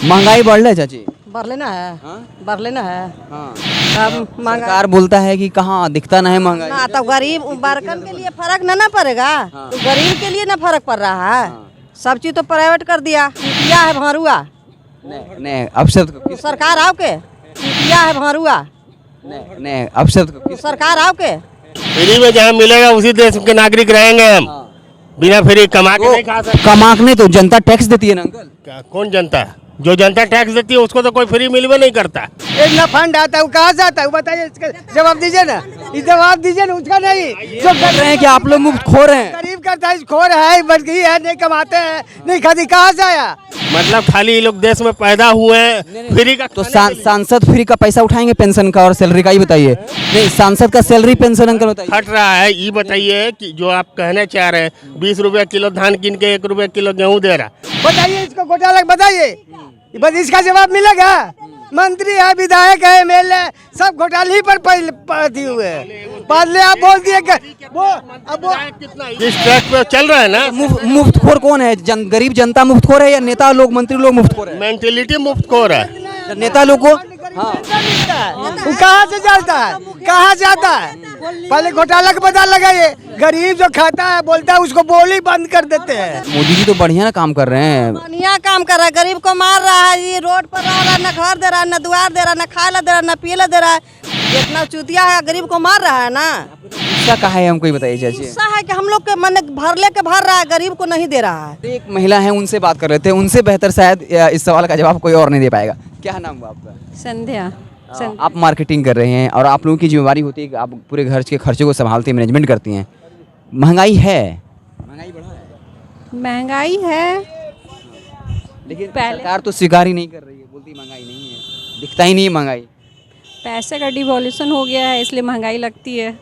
महंगाई बढ़ रही चाची। बढ़ लेना है, हाँ? बढ़ लेना है। हाँ। अब महंगाई सरकार बोलता है कि कहाँ दिखता नहीं महंगाई। ना तो गरीब बरकन के लिए फर्क ना पड़ेगा, तो गरीब के लिए ना फर्क पड़ रहा है। सब चीज तो प्राइवेट कर दिया, चूतिया है भारुआ। नहीं अवसर को सरकार आओ के चूतिया है भारुआ। नहीं अवसर को सरकार आओ के फ्री में जहाँ मिलेगा उसी देश के नागरिक रहेंगे हम। बिना फ्री कमा के नहीं खा सकते। कमा के नहीं तो जनता टैक्स देती है ना अंकल। कौन जनता? जो जनता टैक्स देती है उसको तो कोई फ्री मिलवे नहीं करता। इतना फंड आता है वो कहाँ से आता है, वो बताइए, इसका जवाब दीजिए ना, ये जवाब दीजिए ना, उसका नहीं। जो कर रहे हैं कि आप लोग मुफ्त खो रहे हैं। गरीब का ताज खोर है, बदगी है, नहीं कमाते हैं, नहीं खाती, कहाँ से आया? मतलब खाली ये लोग देश में पैदा हुए हैं फ्री का तो सांसद फ्री का पैसा उठाएंगे पेंशन का और सैलरी का, ही बताइए। नहीं सांसद का सैलरी पेंशन अंकल बताइए। हट रहा है। ये बताइए कि जो आप कहना चाह रहे हैं 20 रुपया किलो धान कीन के 1 रुपया किलो गेहूँ दे रहा। बताइए इसको घोटाला बताइए, बस इसका जवाब मिलेगा। मंत्री है, विधायक है, एमएलए सब घोटाले ही पर पड़ती हुए हैं। पहले आप बोल दिए कि वो अब वो जिस ट्रैक पे चल रहा है ना, मुफ्तखोर कौन है? गरीब जनता मुफ्तखोर है या नेता लोग मंत्री लोग मुफ्तखोर है? मेंटेलिटी मुफ्त को है। नेता लोग को वो कहाँ से चलता है, कहाँ से आता है? पहले घोटाला का पता लगाइए। गरीब जो खाता है बोलता है उसको बोली बंद कर देते हैं। मोदी जी तो बढ़िया ना काम कर रहे हैं। बढ़िया काम कर रहा है, गरीब को मार रहा है। ये रोड पर रह रहा है, न घर दे रहा है, न द्वार दे रहा है, न खाए दे रहा है, न पिए दे रहा है। जितना चूतिया है गरीब को मार रहा है ना। गुस्सा कहा है हमको ही बताइए चाची। गुस्सा है कि हम लोग के मन भर लेके भर रहा है, गरीब को नहीं दे रहा है। एक महिला है उनसे बात कर रहे थे, उनसे बेहतर शायद इस सवाल का जवाब कोई और नहीं दे पाएगा। क्या नाम हुआ आपका? संध्या। आप मार्केटिंग कर रहे हैं और आप लोगों की जिम्मेवारी होती है कि आप पूरे घर के खर्चे को संभालती हैं, मैनेजमेंट करती हैं। महंगाई है, महंगाई बढ़ा है, महंगाई है, लेकिन सरकार तो स्वीकार ही नहीं कर रही है, बोलती महंगाई नहीं है, दिखता ही नहीं है महंगाई। पैसे का डिवॉल्यूशन हो गया है इसलिए महंगाई लगती है।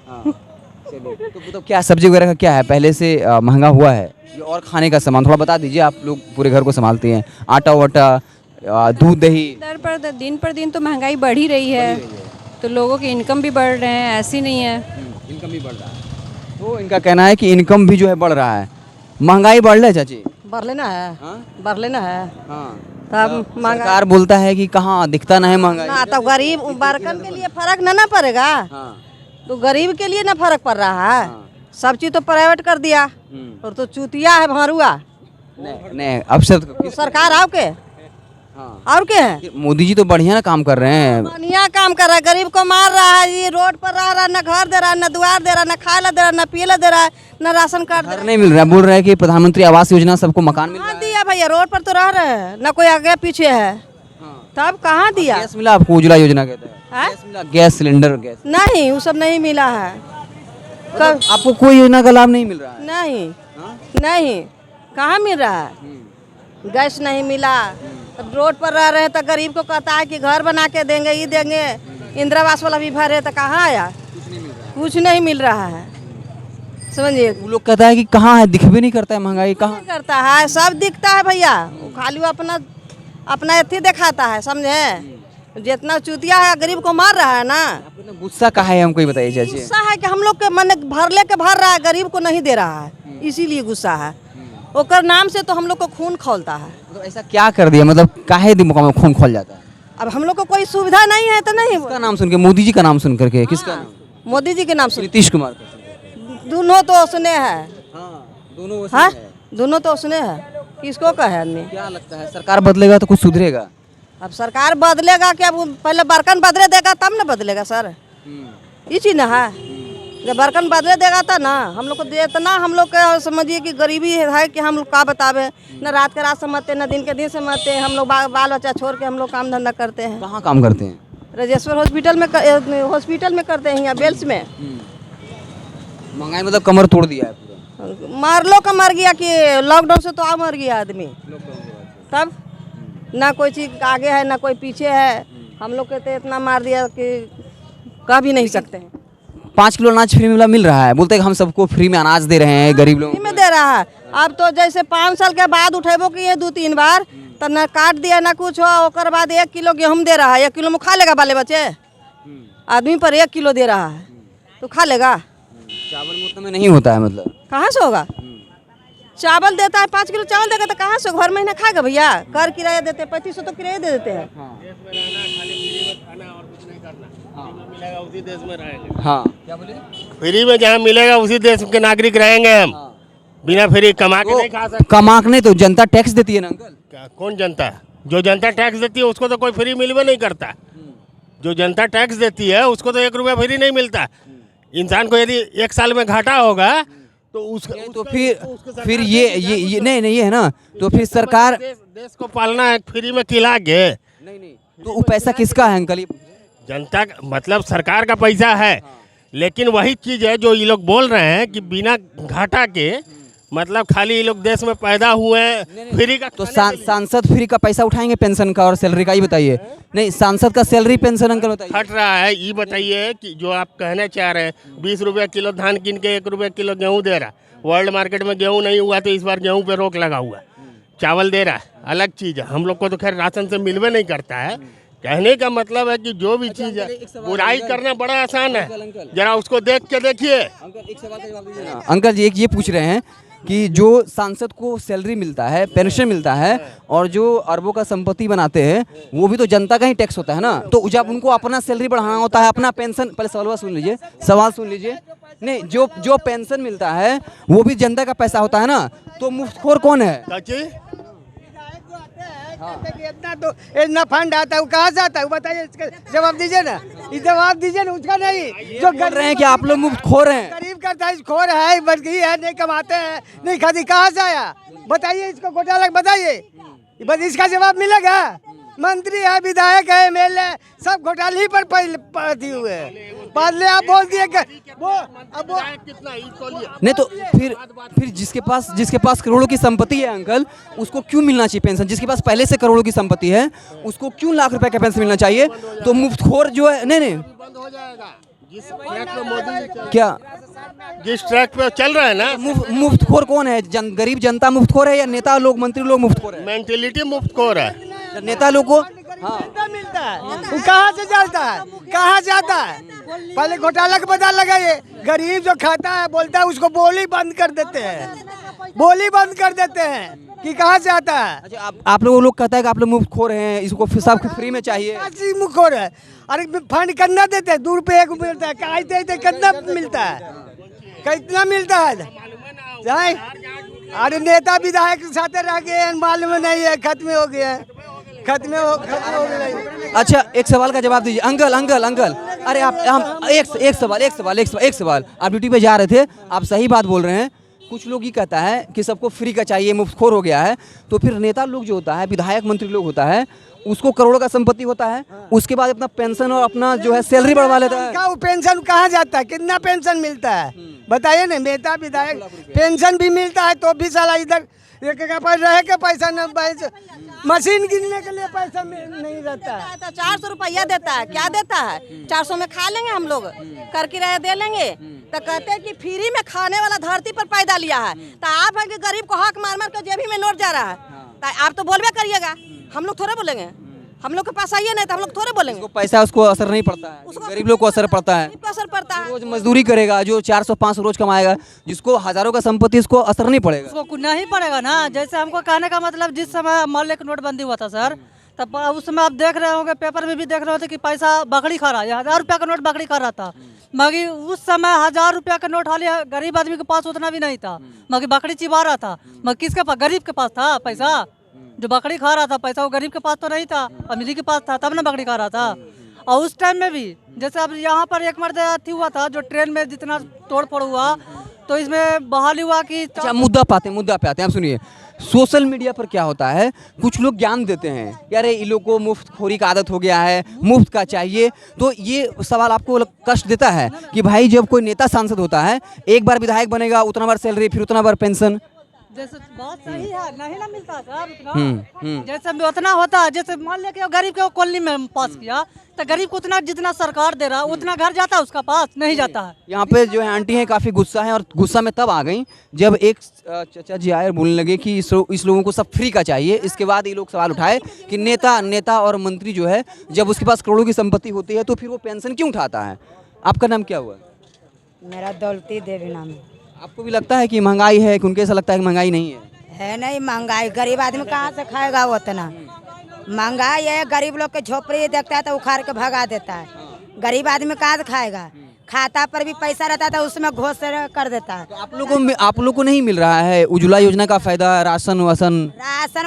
चलिए तो क्या सब्जी वगैरह का क्या है, पहले से महंगा हुआ है? ये और खाने का सामान थोड़ा बता दीजिए, आप लोग पूरे घर को संभालती हैं। आटा वाटा, दूध दही, दिन पर दिन तो महंगाई बढ़ ही रही है, तो लोगों के इनकम भी बढ़ रहे हैं, ऐसी नहीं है। इनकम भी बढ़ रहा है, तो इनका कहना है कि इनकम भी जो है बढ़ रहा है। महंगाई बढ़ रहा है चाची। बढ़ लेना है, हाँ? बढ़ लेना है। हाँ। तब सरकार बोलता है कि कहाँ दिखता नहीं महंगाई। ना तो गरीब बरकन के लिए फर्क ना पड़ेगा, हाँ। तो गरीब के लिए ना फर्क पड़ रहा है। सब चीज तो प्राइवेट कर दिया, और तो चूतिया है भारुआ। नहीं अवसर को सरकार आओ के और क्या है? मोदी जी तो बढ़िया ना काम कर रहे हैं। बढ़िया काम कर रहा है, गरीब को मार रहा है। ये रोड पर रह रहा है, न घर दे रहा है, न द्वार दे रहा है, न खाए दे रहा है, न पिए दे रहा है, न राशन कार्ड घर नहीं मिल रहा है, बोल रहे हैं कि प्रधानमंत्री आवास योजना सबको मकान मिल रहा है। दिया भैया, रोड पर तो रह रहे हैं, न कोई आगे पीछे है। तब कहाँ दिया? गैस मिला आपको? उज्ज्वला योजना कहते हैं। हाँ? गैस मिला, गैस सिलेंडर गैस नहीं, वो सब नहीं मिला है। मतलब आपको कोई योजना का लाभ नहीं मिल रहा है? नहीं, नहीं, कहाँ मिल रहा है? गैस नहीं मिला। अब रोड पर रह रहे हैं तो गरीब को कहता है कि घर बना के देंगे, ये देंगे, इंदिरा आवास वाला भी भरे, तो कहाँ आया? कुछ नहीं मिल रहा है, समझिए। वो लोग कहता है कि कहाँ है, दिख भी नहीं करता है महंगाई, कहाँ करता है? सब दिखता है भैया, वो खाली वो अपना अथी दिखाता है, समझे। जितना चूतिया है गरीब को मार रहा है ना। गुस्सा कहा है हमको ही बताइए चाची। गुस्सा है कि हम लोग के मन भर लेके भर रहा है, गरीब को नहीं दे रहा है, इसीलिए गुस्सा है। ओकर नाम से तो हम लोग को खून खौलता है। मतलब ऐसा क्या कर दिया, मतलब काहे दिमाग में खून खोल जाता है? अब हम लोग को कोई सुविधा नहीं है तो नहीं। किसका नाम सुन के? मोदी जी का नाम सुन करके? किसका नाम? मोदी जी के नाम से। नीतीश कुमार का। दोनों तो उसने है। दोनों हाँ, दोनों तो उसने है, किसको कहे आदमी? क्या लगता है सरकार बदलेगा तो कुछ सुधरेगा? अब सरकार बदलेगा क्या? पहले बर्तन बदले देगा तब न बदलेगा सर, ये चीज ना है। जब बर्तन बदले देगा तो ना हम लोग को इतना, हम लोग के समझिए कि गरीबी है कि हम लोग का बतावे, न रात के रात समझते, न दिन के दिन समझते। हम लोग बाल बच्चा छोड़ के हम लोग काम धंधा करते हैं। कहाँ काम करते हैं? राजेश्वर हॉस्पिटल में करते हैं, यहाँ बेल्स में। महंगाई मतलब कमर तोड़ दिया है पूरा। मार लो का मर गया कि लॉकडाउन से तो आ मर गया आदमी। तब ना कोई चीज आगे है ना कोई पीछे है, हम लोग के तो इतना मार दिया कि कह भी नहीं सकते हैं। 5 किलो अनाज फ्री में मिल रहा है, बोलते हैं कि हम सबको फ्री में अनाज दे रहे हैं गरीब लोगों में दे रहा है। अब तो जैसे 5 साल के बाद उठेबो किए 2-3 बार, तो न काट दिया ना कुछ हो। ओकर बाद 1 किलो गेहूँ दे रहा है, 1 किलो में खा लेगा बाले बच्चे? आदमी पर 1 किलो दे रहा है तो खा लेगा? चावल में उतना में नहीं होता है, मतलब कहाँ से होगा? चावल देता है 5 किलो चावल देगा तो कहाँ से घर महीना खाएगा भैया। कर किराया देते हैं 3500 तो किराया दे देते हैं। उसी देश में रहेंगे। हाँ क्या बोले? फ्री में जहाँ मिलेगा उसी देश के नागरिक रहेंगे हम। बिना फ्री कमा के नहीं खा सकते। कमाने तो जनता टैक्स देती है ना अंकल। क्या कौन जनता? जो जनता टैक्स देती है उसको तो कोई फ्री मिलवे नहीं करता। जो जनता टैक्स देती है उसको तो 1 रुपया फ्री नहीं मिलता। इंसान को यदि 1 साल में घाटा होगा तो तो फिर ये नहीं ये है ना, तो फिर सरकार देश को पालना है फ्री में खिला के। नहीं तो वो पैसा किसका है अंकल? जनता मतलब सरकार का पैसा है। लेकिन वही चीज़ है जो ये लोग बोल रहे हैं कि बिना घाटा के, मतलब खाली ये लोग देश में पैदा हुए हैं फ्री का। तो सांसद फ्री का पैसा उठाएंगे पेंशन का और सैलरी का, ही बताइए। नहीं, सांसद का सैलरी पेंशन अंकल बताइए। हट रहा है। ये बताइए कि जो आप कहना चाह रहे हैं 20 रुपया किलो धान कीन के 1 रुपया किलो गेहूँ दे रहा। वर्ल्ड मार्केट में गेहूँ नहीं हुआ तो इस बार गेहूँ पे रोक लगा हुआ। चावल दे रहा है, अलग चीज़ है। हम लोग को तो खैर राशन से मिलवे नहीं करता है। कहने का मतलब है कि जो भी चीज़ है बुराई करना बड़ा आसान है। जरा उसको देख के देखिए। अंकल जी एक ये पूछ रहे हैं कि जो सांसद को सैलरी मिलता है, पेंशन मिलता है, और जो अरबों का संपत्ति बनाते हैं वो भी तो जनता का ही टैक्स होता है ना। तो जब उनको अपना सैलरी बढ़ाना होता है, अपना पेंशन, पहले सवाल सुन लीजिए। नहीं, जो पेंशन मिलता है वो भी जनता का पैसा होता है ना। तो मुफ्तखोर कौन है? इतना तो इतना फंड आता है, वो कहाँ से आता है? वो बताइए, इसका जवाब दीजिए ना। ये जवाब दीजिए ना, उसका नहीं। जो बोल रहे हैं कि आप लोग मुफ्तखोर हैं। गरीब का खोर है, बदगी है, नहीं कमाते हैं, नहीं खाती, कहाँ से आया? बताइए, इसको घोटाला बताइए। बस इसका जवाब मिलेगा। मंत्री है, विधायक है, एमएलए, सब घोटाले ही पर पड़े हुए हैं। बदले आप बोल दिए नहीं तो फिर जिसके पास करोड़ों की संपत्ति है अंकल, उसको क्यों मिलना चाहिए पेंशन? जिसके पास पहले से करोड़ों की संपत्ति है उसको क्यों लाख रुपए का पेंशन मिलना चाहिए? तो मुफ्तखोर जो है, नहीं बंद हो जाएगा। जिस ट्रैक पे मोदी क्या जिस ट्रैक पे चल रहा है ना, मुफ्तखोर कौन है? गरीब जनता मुफ्तखोर है या नेता लोग, मंत्री लोग मुफ्तखोर है? मेंटेलिटी मुफ्तखोर है। नेता लोग को मिलता है, वो कहाँ से जाता है, कहाँ जाता है? पहले घोटाला का पता लगाइए। गरीब जो खाता है, बोलता है, उसको बोली बंद कर देते हैं। बोली बंद कर देते हैं कि कहाँ से आता है। अच्छा, आप लोग कहता है कि आप लोग मुफ्तखोर हैं, इसको सब फ्री में चाहिए। मुफ्तखोर है। अरे फंड करना देते हैं, 2 रुपये 1 मिलता है, कितना मिलता है, कितना मिलता है? अरे नेता विधायक के साथ रह गए, मालूम नहीं है, खत्म हो गया, खत्म हो गया। अच्छा, एक सवाल का जवाब दीजिए अंकल। अरे आप हम एक सवाल। आप ड्यूटी पे जा रहे थे, आप सही बात बोल रहे हैं। कुछ लोग ये कहता है कि सबको फ्री का चाहिए, मुफ्तखोर हो गया है। तो फिर नेता लोग जो होता है, विधायक मंत्री लोग होता है, उसको करोड़ों का संपत्ति होता है, उसके बाद अपना पेंशन और अपना जो है सैलरी बढ़वा लेता है। वो पेंशन कहाँ जाता है? कितना पेंशन मिलता है बताइए ना? नेता विधायक पेंशन भी मिलता है तो भी साला इधर रहे के पैसा न, मशीन गिनने के लिए पैसा नहीं रहता है। 400 रुपया देता है, क्या देता है? 400 में खा लेंगे हम लोग, कर किराया दे लेंगे। तो कहते हैं कि फ्री में खाने वाला धरती पर पैदा लिया है। तो आप है कि गरीब को हक मार कर जेबी में नोट जा रहा है। तो आप तो बोलबे करिएगा, हम लोग थोड़े बोलेंगे। हम लोग के पास आइए नहीं तो हम लोग थोड़े बोलेंगे। पैसा उसको असर नहीं पड़ता है, गरीब लोग को असर पड़ता है। असर पड़ता है। रोज मजदूरी करेगा, जो 400-500 रोज कमाएगा, जिसको हजारों का संपत्ति, उसको असर नहीं पड़ेगा। उसको नहीं पड़ेगा ना। जैसे हमको कहने का मतलब, जिस समय मान लो नोटबंदी हुआ था सर, तब उस समय आप देख रहे होंगे, पेपर में भी देख रहे होते कि पैसा बकरी खा रहा है। 1000 रुपया का नोट बकरी खा रहा था। मगर उस समय 1000 रुपया का नोट हाल गरीब आदमी के पास उतना भी नहीं था, मगर बकरी चिबा रहा था। मगर किसके पास? गरीब के पास था पैसा। जो बकरी खा रहा था पैसा, वो गरीब के पास तो नहीं था, अमीरी के पास था, तब ना बकरी खा रहा था। और उस टाइम में भी जैसे अब यहाँ पर एक मर्द अथी हुआ था, जो ट्रेन में जितना तोड़ फोड़ हुआ, तो इसमें बहाली हुआ कि अच्छा, मुद्दा पे आते हैं। आप सुनिए, सोशल मीडिया पर क्या होता है, कुछ लोग ज्ञान देते हैं, यार इन लोग को मुफ्तखोरी का आदत हो गया है, मुफ्त का चाहिए। तो ये सवाल आपको कष्ट देता है कि भाई जब कोई नेता सांसद होता है, एक बार विधायक बनेगा, उतना बार सैलरी, फिर उतना बार पेंशन। जैसे बात सही है, नहीं ना मिलता सर उतना। जैसे उतना होता है, जैसे मान लिया कि गरीब के कॉलोनी में पास किया, तो गरीब को उतना जितना सरकार दे रहा उतना घर जाता है, उसका पास नहीं जाता है। यहाँ पे जो है आंटी हैं काफ़ी गुस्सा है, और गुस्सा में तब आ गई जब एक चाचा जी आए और बोलने लगे कि इस लोगों को सब फ्री का चाहिए। इसके बाद ये लोग सवाल उठाए कि नेता और मंत्री जो है, जब उसके पास करोड़ों की संपत्ति होती है तो फिर वो पेंशन क्यों उठाता है? आपका नाम क्या हुआ? मेरा दौलती देवी नाम है। आपको भी लगता है कि महंगाई है कि उनके ऐसा लगता है कि महंगाई नहीं है? नहीं महंगाई, गरीब आदमी कहाँ से खाएगा उतना। महंगाई है, गरीब लोग के झोपड़ी देखता है तो उखाड़ के भगा देता है। गरीब आदमी कहाँ से खाएगा? खाता पर भी पैसा रहता था उसमें घोष कर देता है। तो आप लोगों को नहीं मिल रहा है उज्ज्वला योजना का फायदा, राशन वासन? राशन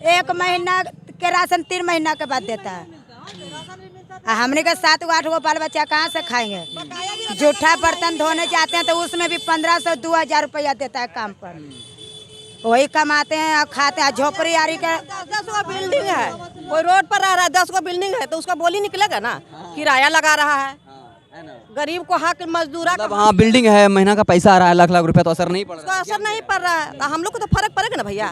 1 महीना के राशन 3 महीना के बाद देता है। हमने के 7 8 गो बाल बच्चा कहाँ से खाएंगे? जूठा बर्तन धोने जाते हैं तो उसमें भी 1500 2000 रुपया देता है काम पर। वही कमाते हैं और खाते हैं। झोपड़ी आरी के 10 गो बिल्डिंग है, कोई रोड पर रह रहा है, 10 गो बिल्डिंग है तो उसका बोली निकलेगा ना, किराया लगा रहा है। गरीब को हक मजदूरा मतलब हाँ बिल्डिंग है, महीना का पैसा आ रहा है लाख लाख रुपया, तो असर नहीं पड़ रहा उसका असर नहीं पड़ रहा है। तो हम लोग को तो फर्क पड़ेगा ना भैया,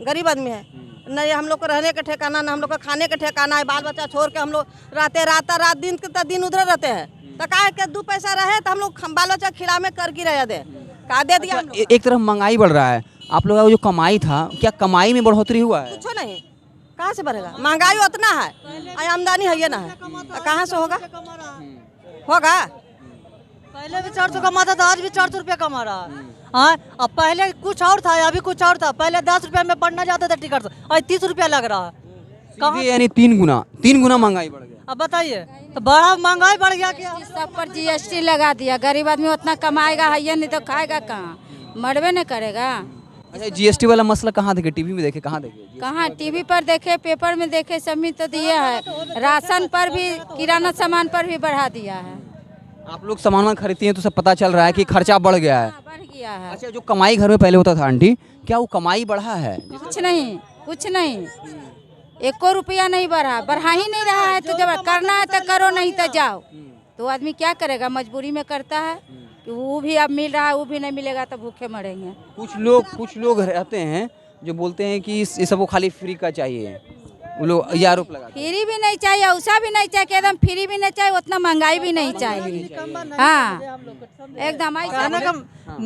गरीब आदमी है। नहीं हम लोग को रहने का ठिकाना, ना हम लोग को खाने का ठिकाना है। बाल बच्चा छोड़ के हम लोग रहते रात दिन उधर रहते हैं। तो का के 2 पैसा रहे तो हम लोग बाल बच्चा खिला में कर की रह दे का दे दिया हम लोग। एक तरफ महंगाई बढ़ रहा है, आप लोगों का जो कमाई था, क्या कमाई में बढ़ोतरी हुआ है? कुछ नहीं, कहाँ से बढ़ेगा? महंगाई उतना है, आमदनी है ये ना है, तो कहाँ से होगा? पहले भी 400 कमाता था, आज भी 400 रुपया कमा रहा है। हाँ, अब पहले कुछ और था, अभी कुछ और था। पहले 10 रुपया में पढ़ना जाता था टिकट, आज 30 रुपया लग रहा है। सीधे यानी 3 गुना महंगाई बढ़ गया। अब बताइए, तो बड़ा महंगाई बढ़ गया क्या? सब पर GST लगा दिया। गरीब आदमी उतना कमाएगा है नहीं तो खाएगा कहाँ? मरबे न करेगा। अच्छा GST वाला मसला कहाँ देखे? टीवी में देखे? कहाँ देखे? कहाँ टीवी पर देखे, पेपर में देखे, सब में तो दिया है। राशन पर भी, किराना सामान पर भी बढ़ा दिया है। आप लोग सामान खरीदती हैं तो सब पता चल रहा है कि खर्चा बढ़ गया है। बढ़ गया है। अच्छा, जो कमाई घर में पहले होता था आंटी, क्या वो कमाई बढ़ा है? कुछ नहीं, कुछ नहीं, 1 रुपया नहीं बढ़ा ही नहीं रहा है। तो जब करना है तो करो, नहीं तो जाओ। तो आदमी क्या करेगा? मजबूरी में करता है कि वो भी अब मिल रहा है, वो भी नहीं मिलेगा तो भूखे मरेंगे। कुछ लोग रहते हैं जो बोलते हैं कि इस सबको खाली फ्री का चाहिए, वो लोग ये आरोप लगाते हैं। फ्री भी नहीं चाहिए, उषा भी नहीं चाहिए, एकदम फ्री भी नहीं चाहिए, उतना महंगाई भी नहीं चाहिए। हाँ एकदम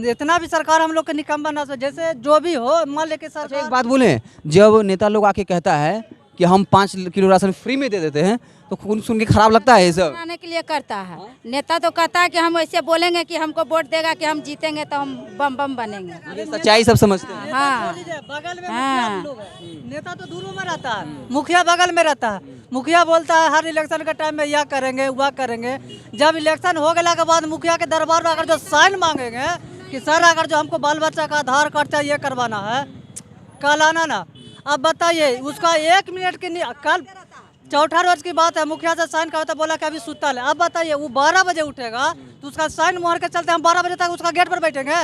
इतना भी सरकार हम लोग के निकम्मा ना, जैसे जो भी हो मान लेके सरकार। एक बात बोले, जब नेता लोग आके कहता है कि हम 5 किलो राशन फ्री में दे देते हैं तो सुन के खराब लगता है ये सब? बनाने के लिए करता है। नेता तो कहता है कि हम ऐसे बोलेंगे कि हमको वोट देगा कि हम जीतेंगे तो हम बम बम बनेंगे। सच्चाई सब समझते हैं। हाँ बगल में हाँ। नेता तो दूरों में रहता है, मुखिया बगल में रहता है। मुखिया बोलता है हर इलेक्शन के टाइम में यह करेंगे वह करेंगे। जब इलेक्शन हो गया के बाद मुखिया के दरबार में अगर जो साइन मांगेंगे कि सर अगर जो हमको बाल बच्चा का आधार कार्ड चाहिए करवाना है, कल आना ना। अब बताइए उसका 1 मिनट की कल 4ठा रोज की बात है, मुखिया से साइन करता, बोला कि अभी सुतल है। अब बताइए वो 12 बजे उठेगा तो उसका साइन मोहर के चलते हम 12 बजे तक उसका गेट पर बैठेंगे?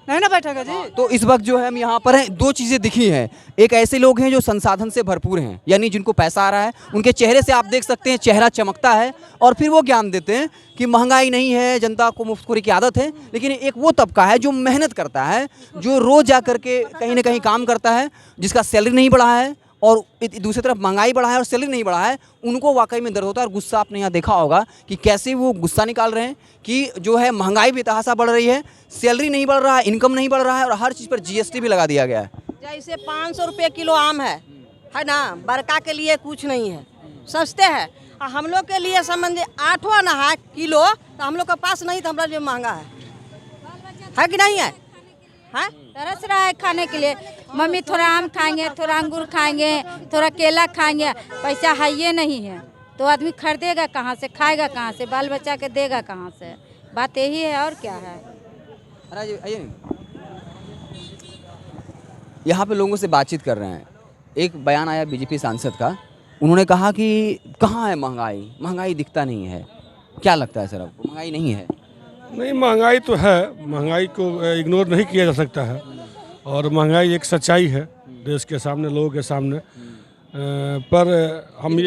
नहीं ना बैठेंगे जी। तो इस वक्त जो है हम यहाँ पर हैं, 2 चीजें दिखी हैं। एक ऐसे लोग हैं जो संसाधन से भरपूर हैं, यानी जिनको पैसा आ रहा है, उनके चेहरे से आप देख सकते हैं चेहरा चमकता है, और फिर वो ज्ञान देते हैं कि महंगाई नहीं है, जनता को मुफ्तखोरी की आदत है। लेकिन एक वो तबका है जो मेहनत करता है, जो रोज जा करके कहीं ना कहीं काम करता है, जिसका सैलरी नहीं बढ़ा है और दूसरी तरफ महंगाई बढ़ा है और सैलरी नहीं बढ़ा है, उनको वाकई में दर्द होता है। और गुस्सा आपने यहाँ देखा होगा कि कैसे वो गुस्सा निकाल रहे हैं कि जो है महंगाई बेतहाशा बढ़ रही है, सैलरी नहीं बढ़ रहा है, इनकम नहीं बढ़ रहा है, और हर चीज़ पर GST भी लगा दिया गया है। जैसे 500 रुपये किलो आम है ना, बड़का के लिए कुछ नहीं है, सस्ते है। और हम लोग के लिए समझिए 8 ना है किलो, तो हम लोग के पास नहीं, तो हमारा जो महंगा है कि नहीं है? हाँ? तरस रहा है खाने के लिए। मम्मी थोड़ा आम खाएंगे, थोड़ा अंगूर खाएंगे, थोड़ा केला खाएंगे, पैसा है ये नहीं है तो आदमी खरीदेगा कहाँ से, खाएगा कहाँ से, बाल बच्चा के देगा कहाँ से? बात यही है और क्या है। यहाँ पे लोगों से बातचीत कर रहे हैं। एक बयान आया BJP सांसद का, उन्होंने कहा कि कहाँ है महंगाई, महंगाई दिखता नहीं है। क्या लगता है सर आपको, महंगाई नहीं है? नहीं, महंगाई तो है, महंगाई को इग्नोर नहीं किया जा सकता है, और महंगाई एक सच्चाई है देश के सामने, लोगों के सामने। पर हम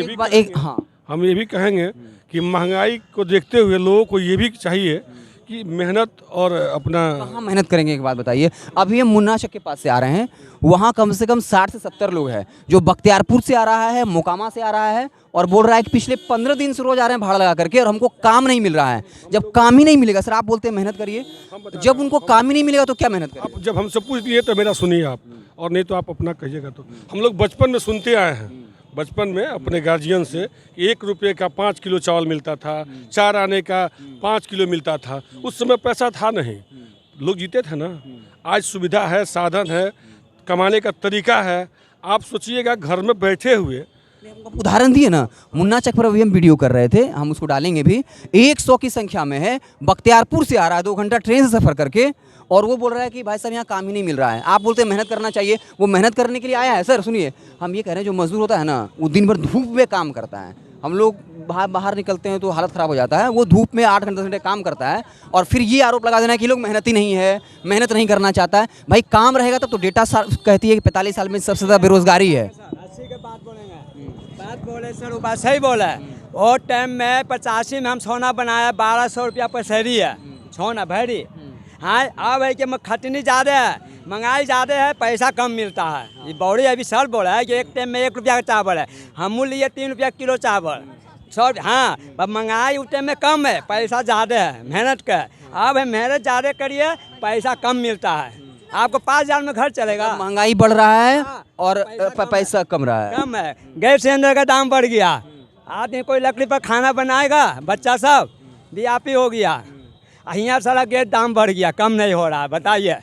ये भी कहेंगे कि महंगाई को देखते हुए लोगों को ये भी चाहिए कि मेहनत और अपना। कहाँ मेहनत करेंगे, एक बात बताइए। अभी हम मुन्ना चक के पास से आ रहे हैं, वहाँ कम से कम 60 से 70 लोग हैं, जो बख्तियारपुर से आ रहा है, मोकामा से आ रहा है, और बोल रहा है कि पिछले 15 दिन से रोज आ रहे हैं भाड़ा लगा करके, और हमको काम नहीं मिल रहा है। जब काम ही नहीं मिलेगा, सर आप बोलते हैं मेहनत करिए, जब उनको काम ही नहीं मिलेगा तो क्या मेहनत करें? आप जब हमसे पूछ लिए तो मेरा सुनिए आप, और नहीं तो आप अपना कहिएगा। तो हम लोग बचपन में सुनते आए हैं, बचपन में अपने गार्जियन से 1 रुपये का 5 किलो चावल मिलता था, 4 आने का 5 किलो मिलता था। उस समय पैसा था नहीं, लोग जीते थे ना। आज सुविधा है, साधन है, कमाने का तरीका है। आप सोचिएगा घर में बैठे हुए, उदाहरण दिए ना, मुन्ना चक पर अभी हम वीडियो कर रहे थे, हम उसको डालेंगे भी, 100 की संख्या में है, बख्तियारपुर से आ रहा है 2 घंटा ट्रेन से सफ़र करके, और वो बोल रहा है कि भाई साहब यहाँ काम ही नहीं मिल रहा है। आप बोलते हैं मेहनत करना चाहिए, वो मेहनत करने के लिए आया है। सर सुनिए, हम ये कह रहे हैं जो मजदूर होता है ना, वो दिन भर धूप में काम करता है। हम लोग बाहर निकलते हैं तो हालत ख़राब हो जाता है, वो धूप में 8 घंटे 10 घंटे काम करता है, और फिर ये आरोप लगा देना कि लोग मेहनती नहीं है, मेहनत नहीं करना चाहता है। भाई काम रहेगा तब तो डेटा कहती है कि 45 साल में सबसे ज़्यादा बेरोजगारी है। 80 के बात बोलेंगे, बात बोले सर, वो बात सही बोला है। और टाइम में 85 में हम सोना बनाया, 1200 रुपया पसेरी है सोना भरी। हाँ, अब है कि खटनी ज़्यादा है, महंगाई ज़्यादा है, पैसा कम मिलता है। ये बौड़ी अभी सर बोला है कि एक टाइम में 1 रुपया का चावल है, हम लिए 3 रुपया किलो चावल। सर हाँ, अब महंगाई उस टाइम में कम है, पैसा ज़्यादा है मेहनत का। अब है मेहनत ज़्यादा करिए, पैसा कम मिलता है। आपको 5,000 में घर चलेगा। महंगाई बढ़ रहा है और पैसा कम रहा है। कम है, गैस सिलेंडर का दाम बढ़ गया। आदमी कोई लकड़ी पर खाना बनाएगा, बच्चा सब बीआपी हो गया। यहाँ सारा गैस दाम बढ़ गया, कम नहीं हो रहा है। बताइए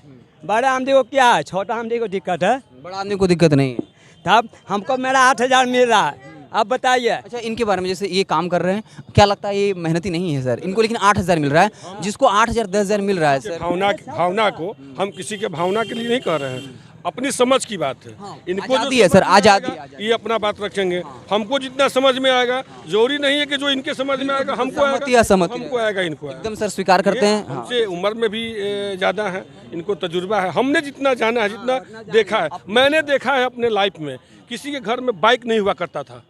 बड़े आदमी को क्या है, छोटा आदमी को दिक्कत है? बड़ा आदमी को दिक्कत नहीं है। तब हमको मेरा 8,000 मिल रहा है, अब बताइए। अच्छा, इनके बारे में, जैसे ये काम कर रहे हैं, क्या लगता है ये मेहनती नहीं है सर? इनको लेकिन 8,000 मिल रहा है, जिसको 8,000 10,000 मिल रहा है सर। भावना को हम किसी के भावना के लिए नहीं कह रहे हैं, अपनी समझ की बात है। इनको आज़ादी है सर, आज़ादी। ये अपना बात रखेंगे। हमको जितना समझ में आएगा, जरूरी नहीं है कि जो इनके समझ में आएगा हमको आएगा, हमको आएगा, इनको आएगा। एकदम सर स्वीकार करते हैं। हमसे उम्र में भी ज़्यादा है, इनको तजुर्बा है। हमने जितना जाना है, जितना देखा है, मैंने देखा है अपने लाइफ में, किसी के घर में बाइक नहीं हुआ करता था।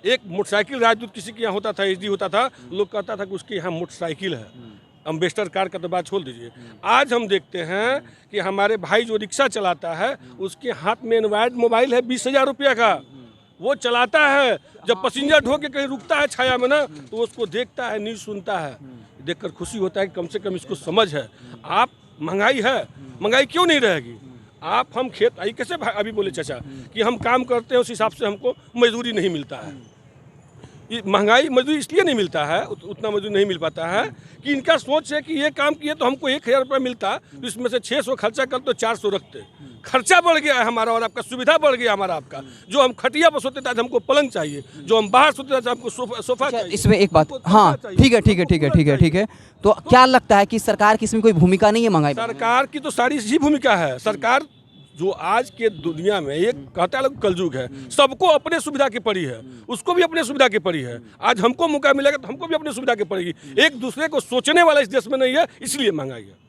एक मोटरसाइकिल राजदूत किसी के यहाँ होता था, एचडी होता था, लोग कहता था कि उसके यहाँ मोटरसाइकिल है। अम्बेस्टर कार का तो बात छोड़ दीजिए। आज हम देखते हैं कि हमारे भाई जो रिक्शा चलाता है, उसके हाथ में एंड्रॉयड मोबाइल है 20,000 रुपये का, वो चलाता है। जब पैसेंजर ढो के कहीं रुकता है छाया में ना, तो उसको देखता है, न्यूज़ सुनता है, देखकर खुशी होता है कि कम से कम इसको समझ है। आप महंगाई है, महंगाई क्यों नहीं रहेगी? आप हम खेत आई कैसे अभी बोले चाचा कि हम काम करते हैं, उस हिसाब से हमको मजदूरी नहीं मिलता है। ये महंगाई मजदूरी इसलिए नहीं मिलता है, उतना मजदूरी नहीं मिल पाता है कि इनका सोच है कि ये काम किए तो हमको 1,000 रुपये मिलता, तो इसमें से 600 खर्चा कर तो 400 रखते। खर्चा बढ़ गया है हमारा, और आपका सुविधा बढ़ गया हमारा। आपका जो हम खटिया पर सोते थे, हमको पलंग चाहिए। जो हम बाहर सोते थे, हमको सोफा चाहिए। इसमें एक बात, हाँ ठीक है। तो क्या लगता है कि सरकार की इसमें कोई भूमिका नहीं है महंगाई? सरकार की तो सारी ही भूमिका है। सरकार जो आज के दुनिया में एक कहता है कलयुग है, सबको अपने सुविधा की पड़ी है, उसको भी अपने सुविधा की पड़ी है। आज हमको मौका मिलेगा तो हमको भी अपने सुविधा की पड़ेगी। एक दूसरे को सोचने वाला इस देश में नहीं है, इसलिए महंगाई है।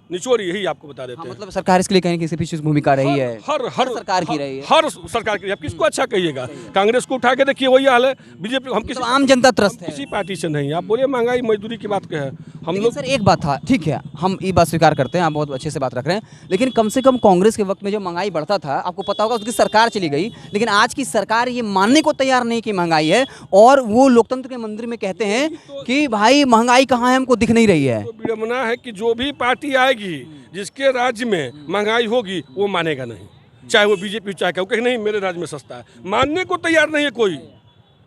निचोड़ यही आपको बता देते हैं। मतलब सरकार इसके लिए कहीं किसी पीछे भूमिका रही है, हर सरकार की रही है, हर सरकार की। आप किसको अच्छा कहिएगा? कांग्रेस को उठा के देखिए, वही हाल है। बीजेपी हम किसी आम जनता त्रस्त है, किसी पार्टी से नहीं। आप बोलिए महंगाई मजदूरी की बात क्या है? हम लोग सर एक बात था, ठीक है, हम ये बात स्वीकार करते हैं, आप बहुत अच्छे से बात रख रहे हैं, लेकिन कम से कम कांग्रेस के वक्त में जो महंगाई बढ़ता था, आपको पता होगा उसकी सरकार चली गई, लेकिन आज की सरकार ये मानने को तैयार नहीं कि महंगाई है, और वो लोकतंत्र के मंदिर में कहते हैं कि भाई महंगाई कहाँ है, हमको दिख नहीं रही है। तो विडंबना है कि जो भी पार्टी आएगी जिसके राज्य में महंगाई होगी, वो मानेगा नहीं, चाहे वो बीजेपी चाहे क्या, वो कहे नहीं मेरे राज्य में सस्ता है। मानने को तैयार नहीं है कोई।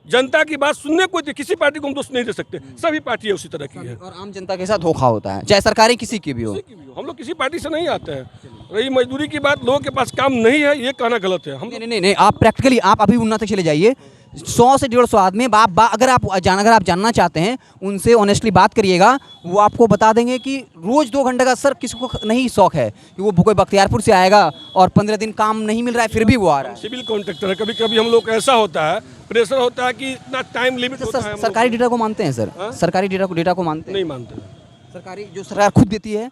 जनता की बात सुनने को किसी पार्टी को हम दोष नहीं दे सकते, सभी पार्टियां उसी तरह की है। और आम जनता के साथ धोखा होता है, चाहे सरकारी किसी की भी हो। हम लोग किसी पार्टी से नहीं आते हैं। रही मजदूरी की बात, लोगों के पास काम नहीं है, ये कहना गलत है। हम नहीं, आप प्रैक्टिकली आप अभी उन्ना तक चले जाइए, 100 से 150 आदमी अगर आप जानना चाहते हैं, उनसे ऑनेस्टली बात करिएगा, वो आपको बता देंगे कि रोज़ 2 घंटे का सर किसी को नहीं शौक है कि वो कोई बख्तियारपुर से आएगा और 15 दिन काम नहीं मिल रहा है फिर भी वो आ रहा है। सिविल कॉन्ट्रैक्टर है, कभी कभी हम लोग ऐसा होता है, प्रेशर होता है कि इतना टाइम लिमिट होता है। सरकारी डेटा को मानते हैं सर? सरकारी डेटा को मानते हैं? नहीं मानते। सरकारी जो सरकार खुद देती है,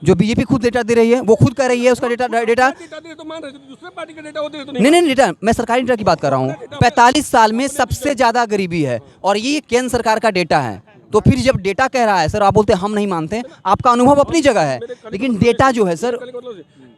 जो बीजेपी खुद डेटा दे रही है, वो खुद कह रही है उसका डेटा तो मान रहे, दूसरे पार्टी का डेटा होते हैं तो नहीं डेटा, मैं सरकारी डेटा की बात कर रहा हूँ। 45 साल में सबसे ज़्यादा गरीबी है, और ये केंद्र सरकार का डेटा है। तो फिर जब डेटा कह रहा है सर, आप बोलते हैं हम नहीं मानते, आपका अनुभव अपनी जगह है, लेकिन डेटा जो है सर,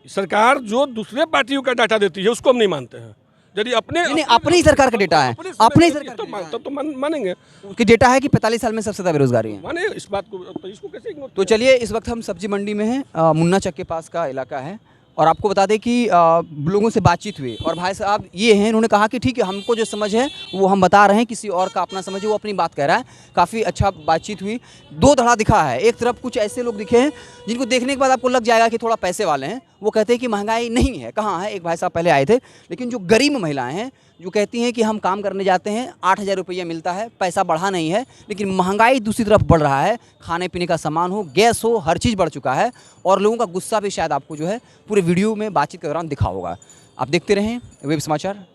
सरकार जो दूसरे पार्टियों का डाटा देती है उसको हम नहीं मानते हैं। यदि अपनी ही सरकार का डेटा है, अपनी सरकार तो मानेंगे कि डेटा है कि 45 साल में सबसे ज़्यादा बेरोजगारी है। माने इस बात को, तो इसको कैसे इग्नोर? तो चलिए, इस वक्त हम सब्जी मंडी में हैं, मुन्ना चक के पास का इलाका है, और आपको बता दें कि लोगों से बातचीत हुई और भाई साहब ये हैं, इन्होंने कहा कि ठीक है हमको जो समझ है वो हम बता रहे हैं, किसी और का अपना समझ है वो अपनी बात कह रहा है। काफ़ी अच्छा बातचीत हुई, दो धड़ा दिखा है। एक तरफ कुछ ऐसे लोग दिखे हैं जिनको देखने के बाद आपको लग जाएगा कि थोड़ा पैसे वाले हैं, वो कहते हैं कि महंगाई नहीं है। कहाँ है, एक भाई साहब पहले आए थे। लेकिन जो गरीब महिलाएं हैं जो कहती हैं कि हम काम करने जाते हैं 8,000 रुपया मिलता है, पैसा बढ़ा नहीं है, लेकिन महंगाई दूसरी तरफ बढ़ रहा है। खाने पीने का सामान हो, गैस हो, हर चीज़ बढ़ चुका है और लोगों का गुस्सा भी शायद आपको जो है पूरे वीडियो में बातचीत के दौरान दिखा होगा। आप देखते रहें वेब समाचार।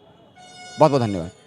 बहुत बहुत धन्यवाद।